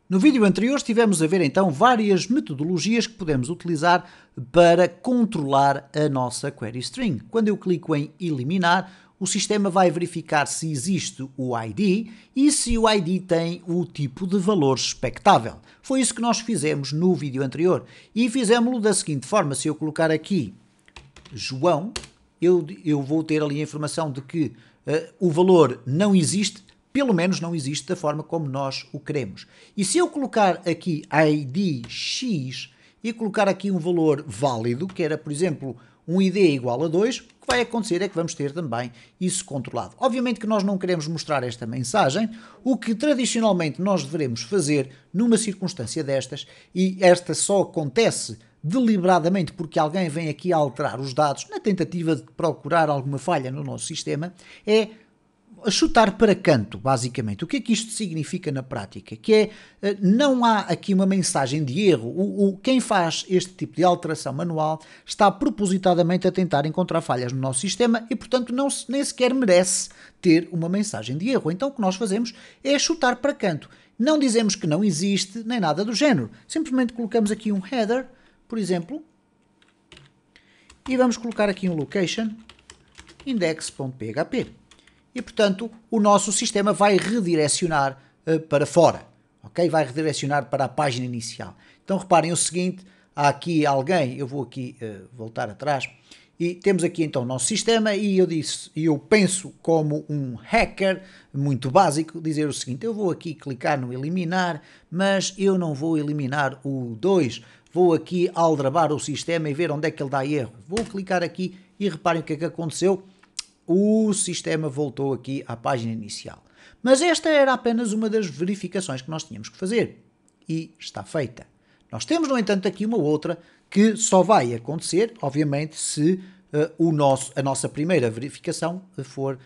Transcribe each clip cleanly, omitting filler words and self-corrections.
No vídeo anterior estivemos a ver então várias metodologias que podemos utilizar para controlar a nossa query string. Quando eu clico em eliminar, o sistema vai verificar se existe o ID e se o ID tem o tipo de valor expectável. Foi isso que nós fizemos no vídeo anterior e fizemos-lo da seguinte forma: se eu colocar aqui João, eu vou ter ali a informação de que o valor não existe, pelo menos não existe da forma como nós o queremos. E se eu colocar aqui ID X e colocar aqui um valor válido, que era, por exemplo, um ID igual a 2, o que vai acontecer é que vamos ter também isso controlado. Obviamente que nós não queremos mostrar esta mensagem, o que tradicionalmente nós devemos fazer numa circunstância destas, e esta só acontece deliberadamente porque alguém vem aqui a alterar os dados na tentativa de procurar alguma falha no nosso sistema, é chutar para canto, basicamente. O que é que isto significa na prática? Que é, não há aqui uma mensagem de erro. Quem faz este tipo de alteração manual está propositadamente a tentar encontrar falhas no nosso sistema e, portanto, nem sequer merece ter uma mensagem de erro. Então, o que nós fazemos é chutar para canto. Não dizemos que não existe, nem nada do género. Simplesmente colocamos aqui um header, por exemplo, e vamos colocar aqui um location index.php. E, portanto, o nosso sistema vai redirecionar para fora, ok? Vai redirecionar para a página inicial. Então, reparem o seguinte, há aqui alguém, eu vou aqui voltar atrás, e temos aqui então o nosso sistema, e eu penso como um hacker muito básico, dizer o seguinte: eu vou aqui clicar no eliminar, mas eu não vou eliminar o 2, vou aqui aldrabar o sistema e ver onde é que ele dá erro. Vou clicar aqui e reparem o que é que aconteceu. O sistema voltou aqui à página inicial. Mas esta era apenas uma das verificações que nós tínhamos que fazer. E está feita. Nós temos, no entanto, aqui uma outra que só vai acontecer, obviamente, se a nossa primeira verificação for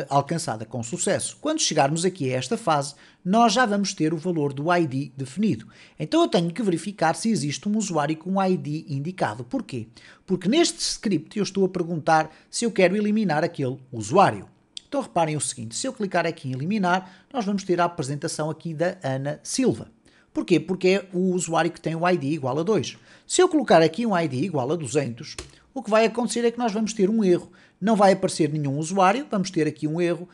alcançada com sucesso. Quando chegarmos aqui a esta fase, nós já vamos ter o valor do ID definido. Então eu tenho que verificar se existe um usuário com ID indicado. Porquê? Porque neste script eu estou a perguntar se eu quero eliminar aquele usuário. Então reparem o seguinte: se eu clicar aqui em eliminar, nós vamos ter a apresentação aqui da Ana Silva. Porquê? Porque é o usuário que tem o ID igual a 2. Se eu colocar aqui um ID igual a 200, o que vai acontecer é que nós vamos ter um erro. Não vai aparecer nenhum usuário, vamos ter aqui um erro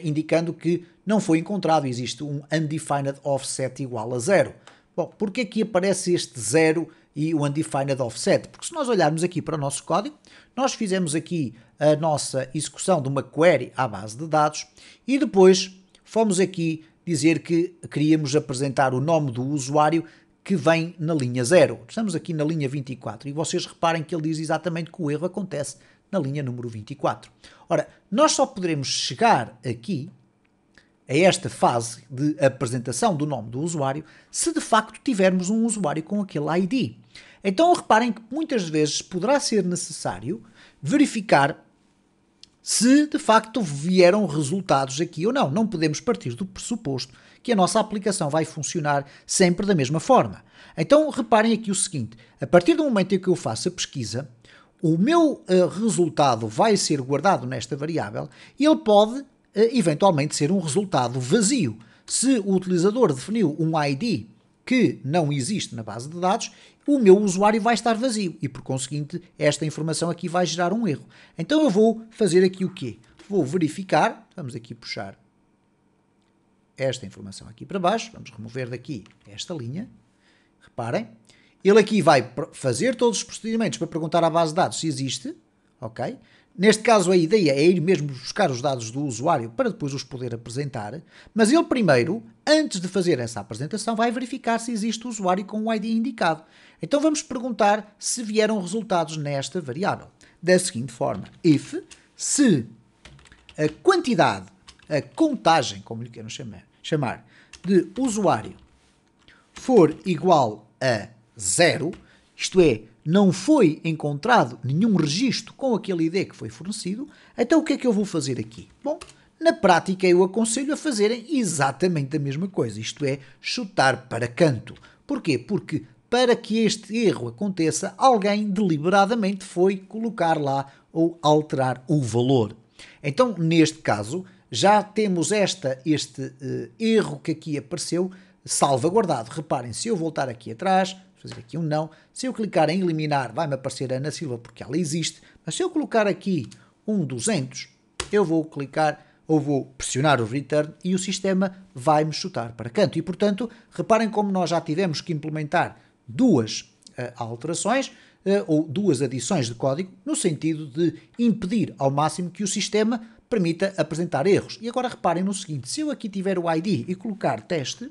indicando que não foi encontrado, existe um undefined offset igual a 0. Bom, porquê que aparece este 0 e o undefined offset? Porque se nós olharmos aqui para o nosso código, nós fizemos aqui a nossa execução de uma query à base de dados e depois fomos aqui dizer que queríamos apresentar o nome do usuário que vem na linha 0. Estamos aqui na linha 24 e vocês reparem que ele diz exatamente que o erro acontece na linha número 24. Ora, nós só poderemos chegar aqui a esta fase de apresentação do nome do usuário se de facto tivermos um usuário com aquele ID. Então reparem que muitas vezes poderá ser necessário verificar se de facto vieram resultados aqui ou não. Não podemos partir do pressuposto que a nossa aplicação vai funcionar sempre da mesma forma. Então reparem aqui o seguinte: a partir do momento em que eu faço a pesquisa, o meu resultado vai ser guardado nesta variável e ele pode eventualmente ser um resultado vazio. Se o utilizador definiu um ID que não existe na base de dados, o meu usuário vai estar vazio e, por conseguinte, esta informação aqui vai gerar um erro. Então eu vou fazer aqui o quê? Vou verificar, vamos aqui puxar esta informação aqui para baixo, vamos remover daqui esta linha, reparem, ele aqui vai fazer todos os procedimentos para perguntar à base de dados se existe, ok? Neste caso a ideia é ir mesmo buscar os dados do usuário para depois os poder apresentar, mas ele primeiro, antes de fazer essa apresentação, vai verificar se existe o usuário com o ID indicado. Então vamos perguntar se vieram resultados nesta variável. Da seguinte forma: if, se a quantidade, a contagem, como lhe queiram chamar, de usuário for igual a 0, isto é, não foi encontrado nenhum registro com aquele ID que foi fornecido, então o que é que eu vou fazer aqui? Bom, na prática eu aconselho a fazerem exatamente a mesma coisa, isto é, chutar para canto. Porquê? Porque para que este erro aconteça, alguém deliberadamente foi colocar lá ou alterar o valor. Então, neste caso, já temos este erro que aqui apareceu salvaguardado. Reparem, se eu voltar aqui atrás, fazer aqui um não, se eu clicar em eliminar, vai-me aparecer a Ana Silva porque ela existe, mas se eu colocar aqui um 200, eu vou clicar ou vou pressionar o return e o sistema vai-me chutar para canto. E, portanto, reparem como nós já tivemos que implementar duas alterações ou duas adições de código no sentido de impedir ao máximo que o sistema permita apresentar erros. E agora reparem no seguinte, se eu aqui tiver o ID e colocar teste,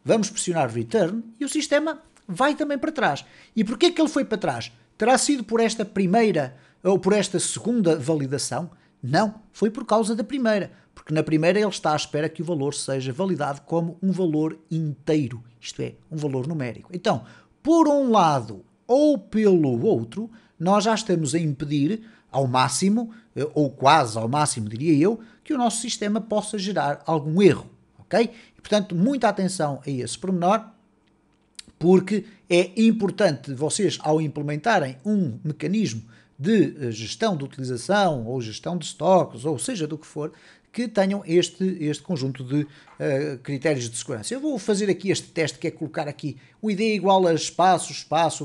vamos pressionar return e o sistema vai também para trás. E porquê que ele foi para trás? Terá sido por esta primeira ou por esta segunda validação? Não, foi por causa da primeira, porque na primeira ele está à espera que o valor seja validado como um valor inteiro, isto é, um valor numérico. Então, por um lado ou pelo outro, nós já estamos a impedir ao máximo, ou quase ao máximo, diria eu, que o nosso sistema possa gerar algum erro, ok? E, portanto, muita atenção a esse pormenor, porque é importante vocês, ao implementarem um mecanismo de gestão de utilização ou gestão de estoques, ou seja do que for, que tenham este conjunto de critérios de segurança. Eu vou fazer aqui este teste, que é colocar aqui o ID igual a espaço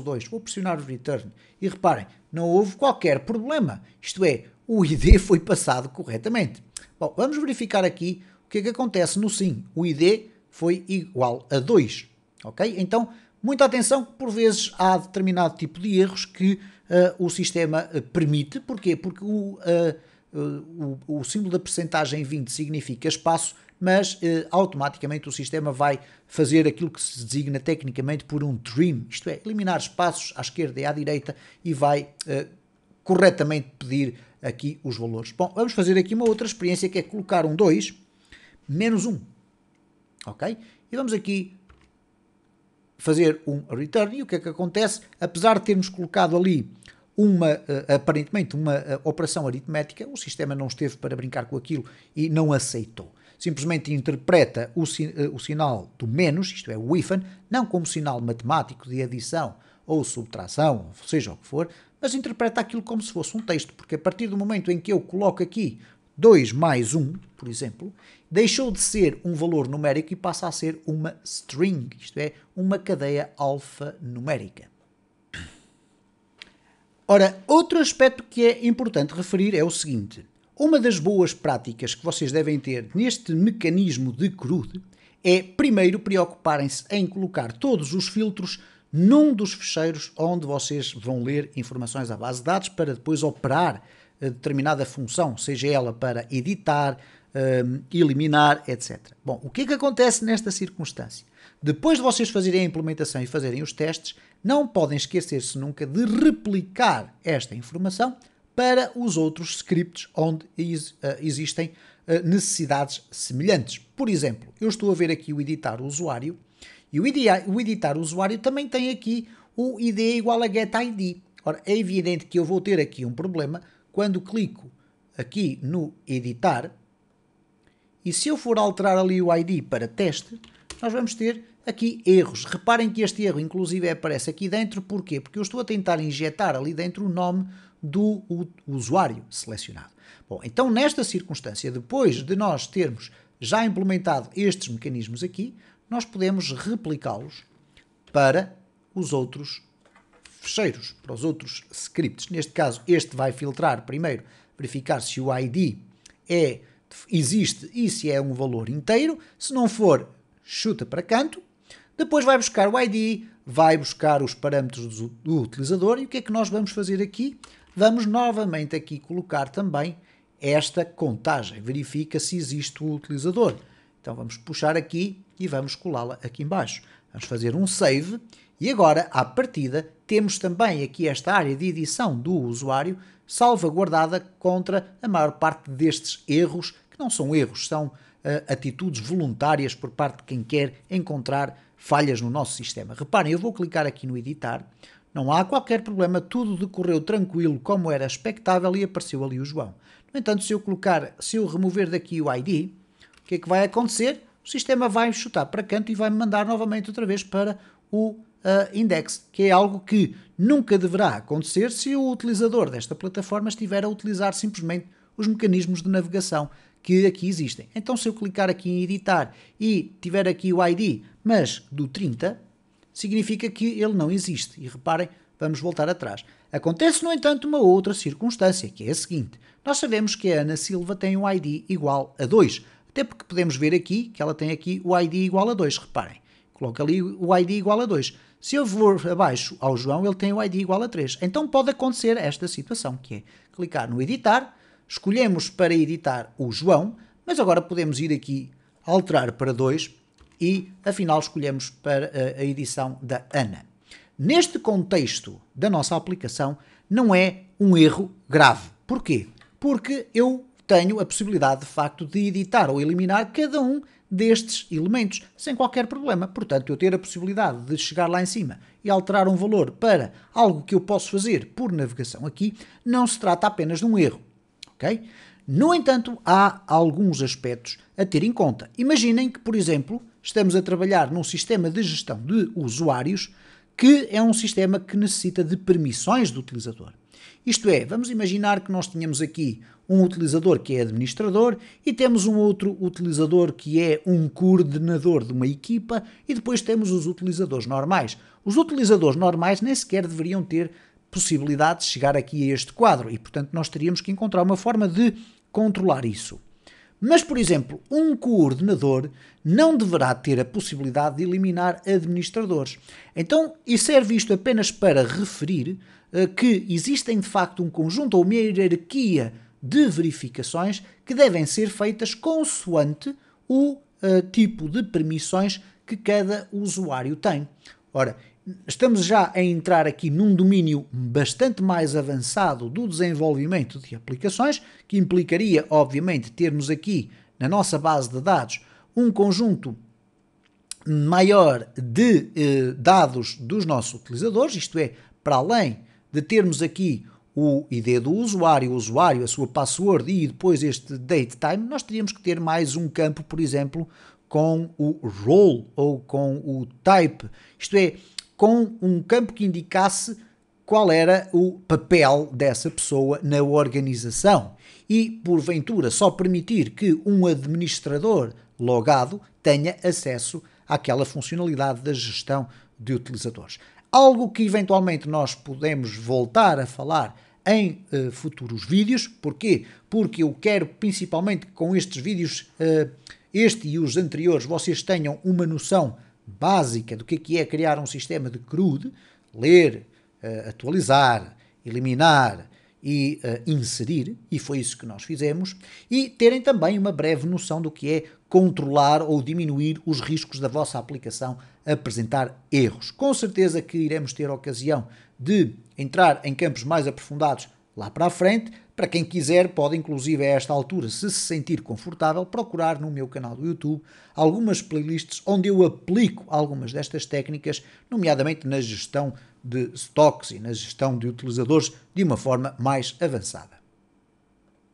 2. Vou pressionar o return e reparem, não houve qualquer problema. Isto é, o ID foi passado corretamente. Bom, vamos verificar aqui o que é que acontece no sim. O ID foi igual a 2. Ok? Então, muita atenção, por vezes há determinado tipo de erros que o sistema permite. Porquê? Porque o símbolo da percentagem 20 significa espaço, mas automaticamente o sistema vai fazer aquilo que se designa tecnicamente por um trim, isto é, eliminar espaços à esquerda e à direita e vai corretamente pedir aqui os valores. Bom, vamos fazer aqui uma outra experiência, que é colocar um 2 menos 1. Ok? E vamos aqui fazer um return, e o que é que acontece? Apesar de termos colocado ali aparentemente uma operação aritmética, o sistema não esteve para brincar com aquilo e não aceitou. Simplesmente interpreta o sinal do menos, isto é, o hífen, não como sinal matemático de adição ou subtração, ou seja o que for, mas interpreta aquilo como se fosse um texto, porque a partir do momento em que eu coloco aqui 2 mais 1, por exemplo, deixou de ser um valor numérico e passa a ser uma string, isto é, uma cadeia alfanumérica. Ora, outro aspecto que é importante referir é o seguinte: uma das boas práticas que vocês devem ter neste mecanismo de CRUD é, primeiro, preocuparem-se em colocar todos os filtros num dos ficheiros onde vocês vão ler informações à base de dados para depois operar determinada função, seja ela para editar, eliminar, etc. Bom, o que é que acontece nesta circunstância? Depois de vocês fazerem a implementação e fazerem os testes, não podem esquecer-se nunca de replicar esta informação para os outros scripts onde existem necessidades semelhantes. Por exemplo, eu estou a ver aqui o editar o usuário, e o editar o usuário também tem aqui o ID igual a getID. Ora, é evidente que eu vou ter aqui um problema quando clico aqui no editar, e se eu for alterar ali o ID para teste, nós vamos ter aqui erros. Reparem que este erro inclusive aparece aqui dentro. Porquê? Porque eu estou a tentar injetar ali dentro o nome do usuário selecionado. Bom, então nesta circunstância, depois de nós termos já implementado estes mecanismos aqui, nós podemos replicá-los para os outros fecheiros, para os outros scripts. Neste caso, este vai filtrar primeiro, verificar se o ID existe e se é um valor inteiro. Se não for, chuta para canto. Depois vai buscar o ID, vai buscar os parâmetros do utilizador, e o que é que nós vamos fazer aqui? Vamos novamente aqui colocar também esta contagem. Verifica se existe o utilizador. Então vamos puxar aqui e vamos colá-la aqui embaixo. Vamos fazer um save e agora, à partida, temos também aqui esta área de edição do usuário salvaguardada contra a maior parte destes erros, que não são erros, são atitudes voluntárias por parte de quem quer encontrar falhas no nosso sistema. Reparem, eu vou clicar aqui no editar, não há qualquer problema, tudo decorreu tranquilo como era expectável e apareceu ali o João. No entanto, se eu remover daqui o ID, o que é que vai acontecer? O sistema vai chutar para canto e vai me mandar novamente outra vez para o index, que é algo que nunca deverá acontecer se o utilizador desta plataforma estiver a utilizar simplesmente os mecanismos de navegação que aqui existem. Então, se eu clicar aqui em editar e tiver aqui o ID, mas do 30, significa que ele não existe. E reparem, vamos voltar atrás. Acontece, no entanto, uma outra circunstância, que é a seguinte. Nós sabemos que a Ana Silva tem um ID igual a 2. Até porque podemos ver aqui que ela tem aqui o ID igual a 2. Reparem, coloca ali o ID igual a 2. Se eu for abaixo ao João, ele tem o ID igual a 3. Então pode acontecer esta situação, que é clicar no editar, escolhemos para editar o João, mas agora podemos ir aqui alterar para 2 e afinal escolhemos para a edição da Ana. Neste contexto da nossa aplicação não é um erro grave. Porquê? Porque eu tenho a possibilidade de facto de editar ou eliminar cada um destes elementos sem qualquer problema. Portanto, eu ter a possibilidade de chegar lá em cima e alterar um valor para algo que eu posso fazer por navegação aqui, não se trata apenas de um erro. Okay? No entanto, há alguns aspectos a ter em conta. Imaginem que, por exemplo, estamos a trabalhar num sistema de gestão de usuários que é um sistema que necessita de permissões do utilizador. Isto é, vamos imaginar que nós tínhamos aqui um utilizador que é administrador e temos um outro utilizador que é um coordenador de uma equipa e depois temos os utilizadores normais. Os utilizadores normais nem sequer deveriam ter possibilidade de chegar aqui a este quadro e, portanto, nós teríamos que encontrar uma forma de controlar isso. Mas, por exemplo, um coordenador não deverá ter a possibilidade de eliminar administradores. Então, isso serve isto apenas para referir que existem de facto um conjunto ou uma hierarquia de verificações que devem ser feitas consoante o tipo de permissões que cada usuário tem. Ora, estamos já a entrar aqui num domínio bastante mais avançado do desenvolvimento de aplicações, que implicaria, obviamente, termos aqui na nossa base de dados um conjunto maior de dados dos nossos utilizadores, isto é, para além de termos aqui o ID do usuário, a sua password e depois este date time, nós teríamos que ter mais um campo, por exemplo, com o role ou com o type, isto é, com um campo que indicasse qual era o papel dessa pessoa na organização e, porventura, só permitir que um administrador logado tenha acesso àquela funcionalidade da gestão de utilizadores. Algo que eventualmente nós podemos voltar a falar em futuros vídeos. Porquê? Porque eu quero principalmente que com estes vídeos, este e os anteriores, vocês tenham uma noção básica do que é criar um sistema de CRUD, ler, atualizar, eliminar e inserir, e foi isso que nós fizemos, e terem também uma breve noção do que é controlar ou diminuir os riscos da vossa aplicação a apresentar erros. Com certeza que iremos ter a ocasião de entrar em campos mais aprofundados lá para a frente. Para quem quiser, pode inclusive a esta altura, se sentir confortável, procurar no meu canal do YouTube algumas playlists onde eu aplico algumas destas técnicas, nomeadamente na gestão de stocks e na gestão de utilizadores de uma forma mais avançada.